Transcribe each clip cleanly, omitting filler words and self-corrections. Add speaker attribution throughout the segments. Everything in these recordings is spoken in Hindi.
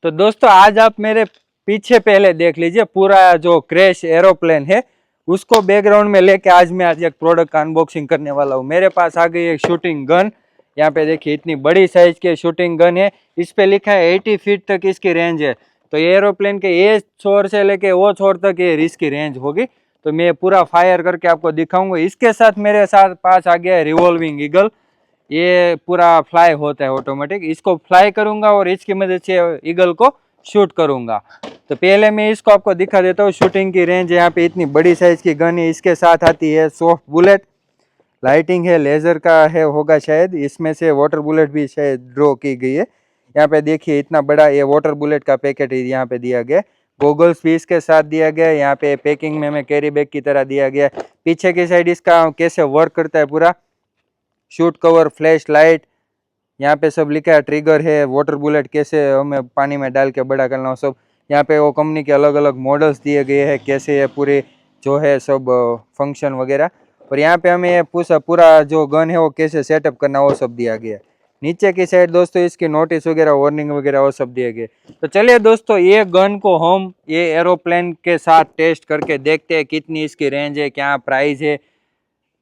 Speaker 1: तो दोस्तों आज आप मेरे पीछे पहले देख लीजिए, पूरा जो क्रैश एरोप्लेन है उसको बैकग्राउंड में लेके आज एक प्रोडक्ट का अनबॉक्सिंग करने वाला हूँ। मेरे पास आ गई एक शूटिंग गन। यहाँ पे देखिए इतनी बड़ी साइज की शूटिंग गन है। इस पे लिखा है 80 फीट तक इसकी रेंज है। तो ये एरोप्लेन के ये छोर से लेके वो छोर तक ये इसकी रेंज होगी। तो मैं पूरा फायर करके आपको दिखाऊंगा। इसके साथ मेरे साथ पास आ गया है रिवॉल्विंग ईगल। ये पूरा फ्लाई होता है ऑटोमेटिक। इसको फ्लाई करूंगा और इसकी मदद से ईगल को शूट करूंगा। तो पहले मैं इसको आपको दिखा देता हूँ। शूटिंग की रेंज यहाँ पे इतनी बड़ी साइज की गन है। इसके साथ आती है सॉफ्ट बुलेट, लाइटिंग है, लेजर का है होगा शायद। इसमें से वाटर बुलेट भी शायद ड्रॉ की गई है। यहाँ पे देखिए इतना बड़ा ये वाटर बुलेट का पैकेट यहाँ पे दिया गया। गोगल्स भी इसके साथ दिया गया। यहाँ पे पैकिंग में कैरी बैग की तरह दिया गया। पीछे की साइड इसका कैसे वर्क करता है पूरा, शूट कवर, फ्लैश लाइट, यहाँ पे सब लिखा है। ट्रिगर है, वाटर बुलेट कैसे हमें पानी में डाल के बड़ा करना हो सब। यहाँ पे वो कंपनी के अलग अलग मॉडल्स दिए गए हैं, कैसे ये पूरे जो है सब फंक्शन वगैरह। और यहाँ पे हमें पूरा जो गन है वो कैसे सेटअप करना वो सब दिया गया है। नीचे की साइड दोस्तों इसकी नोटिस वगैरह, वार्निंग वगैरह वो सब दिए गए। तो चलिए दोस्तों ये गन को हम ये एरोप्लेन के साथ टेस्ट करके देखते हैं कितनी इसकी रेंज है, क्या प्राइस है,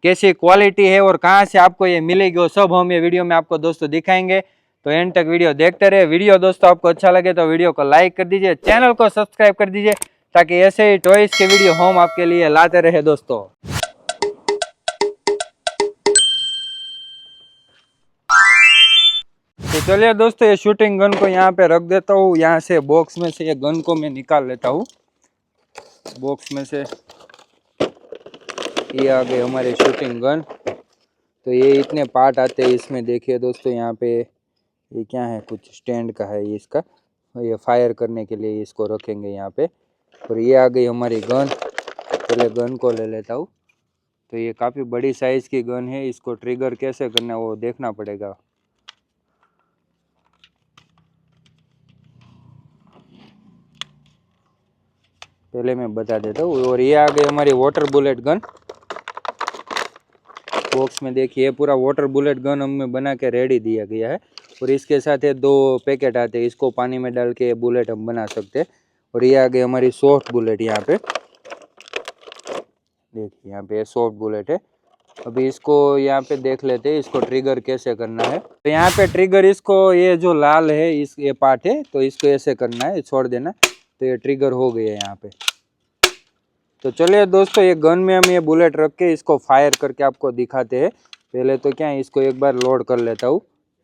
Speaker 1: कैसी क्वालिटी है और कहाँ से आपको ये मिलेगी, वो सब हम ये वीडियो में आपको दोस्तों दिखाएंगे। तो एंड तक वीडियो देखते रहे। वीडियो दोस्तों आपको अच्छा लगे तो वीडियो को लाइक कर दीजिए, चैनल को सब्सक्राइब कर दीजिए, ताकि ऐसे ही टॉयज के वीडियो हम आपके लिए लाते रहे दोस्तों। तो चलिए दोस्तों ये शूटिंग गन को यहाँ पे रख देता हूँ। यहाँ से बॉक्स में से ये गन को मैं निकाल लेता हूँ। बॉक्स में से ये आ गई हमारी शूटिंग गन। तो ये इतने पार्ट आते हैं इसमें, देखिए दोस्तों। यहाँ पे ये क्या है, कुछ स्टैंड का है ये इसका, ये फायर करने के लिए इसको रखेंगे यहाँ पे। और ये आ गई हमारी गन। पहले गन को ले लेता हूँ। तो ये काफ़ी बड़ी साइज़ की गन है। इसको ट्रिगर कैसे करना है वो देखना पड़ेगा। पहले मैं बता देता हूँ। और ये आ गई हमारी वाटर बुलेट गन। बॉक्स में देखिए पूरा वाटर बुलेट गन हमें बना के रेडी दिया गया है। और इसके साथ ये 2 पैकेट आते हैं, इसको पानी में डाल के बुलेट हम बना सकते हैं। और ये आ गई हमारी सॉफ्ट बुलेट। यहाँ पे देखिए यहाँ पे सॉफ्ट बुलेट है। अभी इसको यहाँ पे देख लेते हैं इसको ट्रिगर कैसे करना है। तो यहाँ पे ट्रिगर इसको, ये जो लाल है इस ये पार्ट है, तो इसको ऐसे करना है, छोड़ देना। तो ये ट्रिगर हो गई है यहाँ पे। तो चलिए दोस्तों ये गन में हम ये बुलेट रख के इसको फायर करके आपको दिखाते हैं। पहले तो क्या है, इसको एक बार लोड कर लेता हूँ,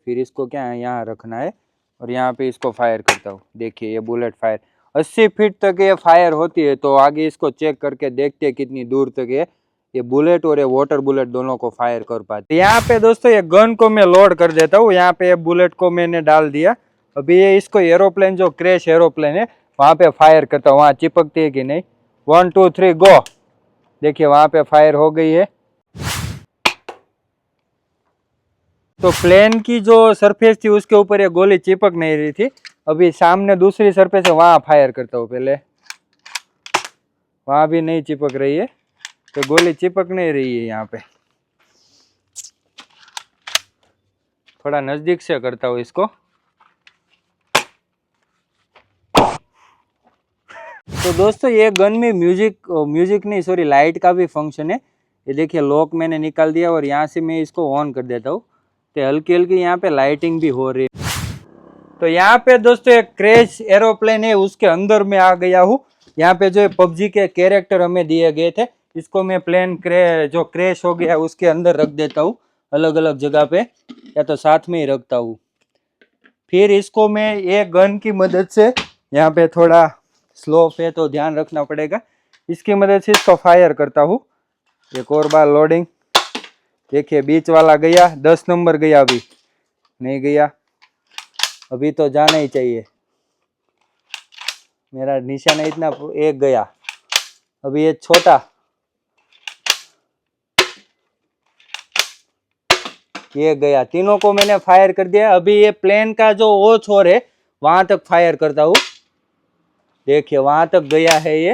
Speaker 1: फिर इसको क्या है यहाँ रखना है और यहाँ पे इसको फायर करता हूँ। देखिए ये बुलेट फायर 80 फीट तक ये फायर होती है। तो आगे इसको चेक करके देखते हैं कितनी दूर तक ये बुलेट और ये वाटर बुलेट दोनों को फायर कर पाते। यहाँ पे दोस्तों ये गन को मैं लोड कर देता हूँ। यहाँ पे ये बुलेट को मैंने डाल दिया। अभी ये इसको एरोप्लेन, जो क्रैश एरोप्लेन है वहाँ पे फायर करता हूँ, वहाँ चिपकती है कि नहीं। 1 2 3 गो। देखिए वहां पे फायर हो गई है। तो प्लेन की जो सरफेस थी उसके ऊपर ये गोली चिपक नहीं रही थी। अभी सामने दूसरी सरफेस है, वहां फायर करता हूँ पहले। वहां भी नहीं चिपक रही है, तो गोली चिपक नहीं रही है यहाँ पे। थोड़ा नजदीक से करता हूँ इसको। तो दोस्तों ये गन में म्यूजिक नहीं, सॉरी, लाइट का भी फंक्शन है। ये देखिए लॉक मैंने निकाल दिया और यहाँ से मैं इसको ऑन कर देता हूँ। तो हल्की हल्की यहाँ पे लाइटिंग भी हो रही है। तो यहाँ पे दोस्तों एक क्रैश एरोप्लेन है, उसके अंदर मैं आ गया हूँ। यहाँ पे जो पबजी के कैरेक्टर हमें दिए गए थे, इसको मैं प्लेन जो क्रैश हो गया है उसके अंदर रख देता हूँ, अलग अलग जगह पे, या तो साथ में ही रखता हूँ। फिर इसको मैं एक गन की मदद से, यहाँ पे थोड़ा स्लोप है तो ध्यान रखना पड़ेगा, इसकी मदद से इसको फायर करता हूँ। एक और बार लोडिंग। देखिए बीच वाला गया, 10 नंबर गया, अभी नहीं गया, अभी तो जाना ही चाहिए। मेरा निशाना इतना, एक गया, अभी ये छोटा, ये गया। तीनों को मैंने फायर कर दिया। अभी ये प्लेन का जो वो छोर है वहां तक फायर करता हूँ। देखिए वहां तक गया है ये।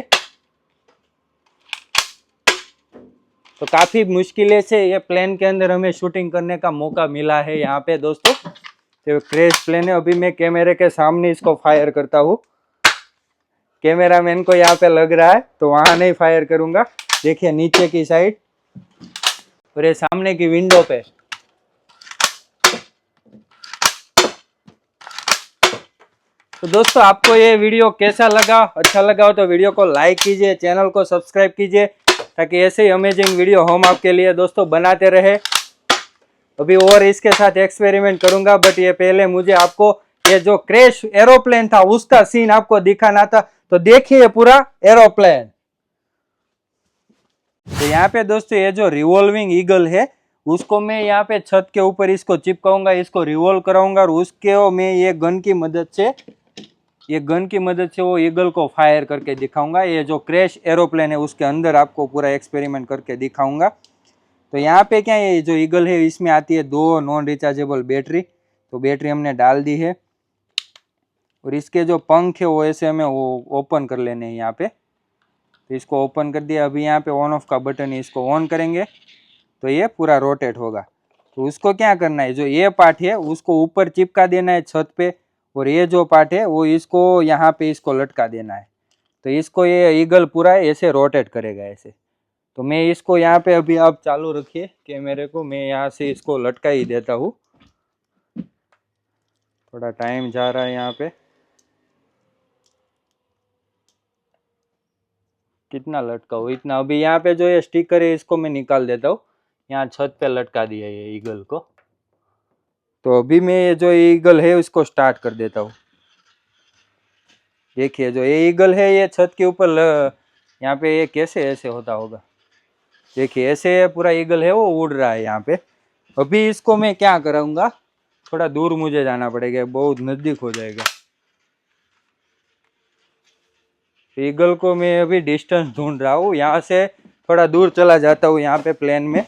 Speaker 1: तो काफी मुश्किल से ये प्लेन के अंदर हमें शूटिंग करने का मौका मिला है यहाँ पे दोस्तों। जो क्रैश प्लेन है, अभी मैं कैमरे के सामने इसको फायर करता हूँ। कैमरामैन को यहाँ पे लग रहा है तो वहां नहीं फायर करूंगा। देखिए नीचे की साइड और ये सामने की विंडो पे। तो दोस्तों आपको ये वीडियो कैसा लगा? अच्छा लगा हो तो वीडियो को लाइक कीजिए, चैनल को सब्सक्राइब कीजिए, ताकि ऐसे ही अमेजिंग वीडियो हम आपके लिए दोस्तों बनाते रहे। अभी और इसके साथ एक्सपेरिमेंट करूंगा, बट ये पहले मुझे आपको ये जो क्रैश एरोप्लेन था उसका सीन आपको दिखाना था। तो देखिए पूरा एरोप्लेन। तो यहाँ पे दोस्तों ये जो रिवॉल्विंग ईगल है उसको मैं यहाँ पे छत के ऊपर इसको चिपकाऊंगा, इसको रिवॉल्व कराऊंगा और उसके मैं ये गन की मदद से वो ईगल को फायर करके दिखाऊंगा। ये जो क्रैश एरोप्लेन है उसके अंदर आपको पूरा एक्सपेरिमेंट करके दिखाऊंगा। तो यहाँ पे क्या ये जो ईगल है इसमें आती है 2 नॉन रिचार्जेबल बैटरी। तो बैटरी हमने डाल दी है और इसके जो पंख है वो ऐसे हमें वो ओपन कर लेने हैं यहाँ पे। तो इसको ओपन कर दिया। अभी यहाँ पे ऑन ऑफ का बटन है, इसको ऑन करेंगे तो ये पूरा रोटेट होगा। तो उसको क्या करना है, जो ये पार्ट है उसको ऊपर चिपका देना है छत पे, और ये जो पार्ट है वो इसको यहाँ पे इसको लटका देना है। तो इसको ये ईगल पूरा ऐसे रोटेट करेगा ऐसे। तो मैं इसको यहाँ पे अभी आप चालू रखिए कैमरे को, मैं यहाँ से इसको लटका ही देता हूँ। थोड़ा टाइम जा रहा है यहाँ पे। कितना लटकाऊँ? इतना। अभी यहाँ पे जो ये स्टिकर है इसको मैं निकाल देता हूँ। यहाँ छत पे लटका दिया ये ईगल को। तो अभी मैं ये जो ईगल है उसको स्टार्ट कर देता हूँ। देखिए जो ये ईगल है ये छत के ऊपर यहाँ पे ये कैसे ऐसे होता होगा। देखिए ऐसे पूरा ईगल है वो उड़ रहा है यहाँ पे। अभी इसको मैं क्या कराऊंगा, थोड़ा दूर मुझे जाना पड़ेगा, बहुत नजदीक हो जाएगा। ईगल को मैं अभी डिस्टेंस ढूंढ रहा हूँ, यहाँ से थोड़ा दूर चला जाता हूँ यहाँ पे प्लेन में।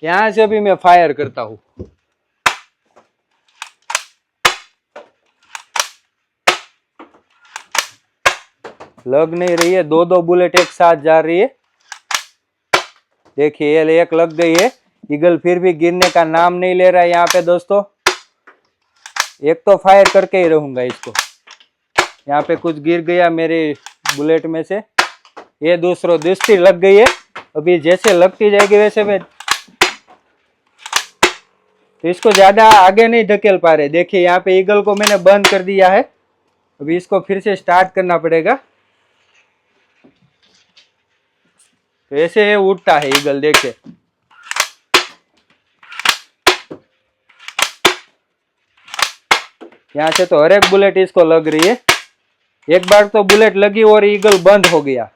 Speaker 1: यहाँ से अभी मैं फायर करता हूँ। लग नहीं रही है, 2 बुलेट एक साथ जा रही है। देखिए ये एक लग गई है। ईगल फिर भी गिरने का नाम नहीं ले रहा है यहाँ पे दोस्तों। एक तो फायर करके ही रहूंगा इसको। यहाँ पे कुछ गिर गया मेरे बुलेट में से। ये दूसरी लग गई है। अभी जैसे लगती जाएगी वैसे मैं तो इसको ज्यादा आगे नहीं धकेल पा रहे। देखिए यहाँ पे ईगल को मैंने बंद कर दिया है। अभी इसको फिर से स्टार्ट करना पड़ेगा। तो ऐसे उड़ता है ईगल, देखिए। यहाँ से तो हर एक बुलेट इसको लग रही है। एक बार तो बुलेट लगी और ईगल बंद हो गया।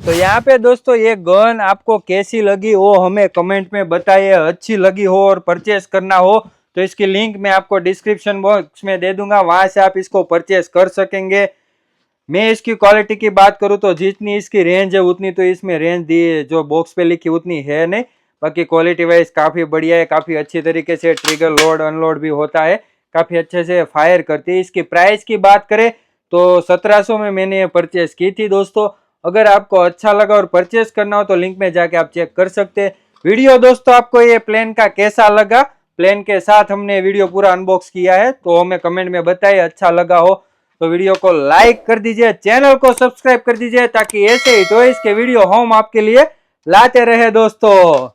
Speaker 1: तो यहाँ पे दोस्तों ये गन आपको कैसी लगी वो हमें कमेंट में बताइए। अच्छी लगी हो और परचेस करना हो तो इसकी लिंक मैं आपको डिस्क्रिप्शन बॉक्स में दे दूंगा, वहां से आप इसको परचेस कर सकेंगे। मैं इसकी क्वालिटी की बात करूँ तो जितनी इसकी रेंज है उतनी तो इसमें रेंज दी है जो बॉक्स पे लिखी उतनी है नहीं। बाकी क्वालिटी वाइज काफ़ी बढ़िया है, काफ़ी अच्छी तरीके से ट्रिगर लोड अनलोड भी होता है, काफ़ी अच्छे से फायर करती है। इसकी प्राइस की बात करें तो 1700 में मैंने ये परचेस की थी दोस्तों। अगर आपको अच्छा लगा और परचेस करना हो तो लिंक में जाके आप चेक कर सकते हैं। वीडियो दोस्तों आपको ये प्लेन का कैसा लगा, प्लेन के साथ हमने वीडियो पूरा अनबॉक्स किया है, तो हमें कमेंट में बताइए। अच्छा लगा हो तो वीडियो को लाइक कर दीजिए, चैनल को सब्सक्राइब कर दीजिए, ताकि ऐसे ही टॉयज के वीडियो हम आपके लिए लाते रहे दोस्तों।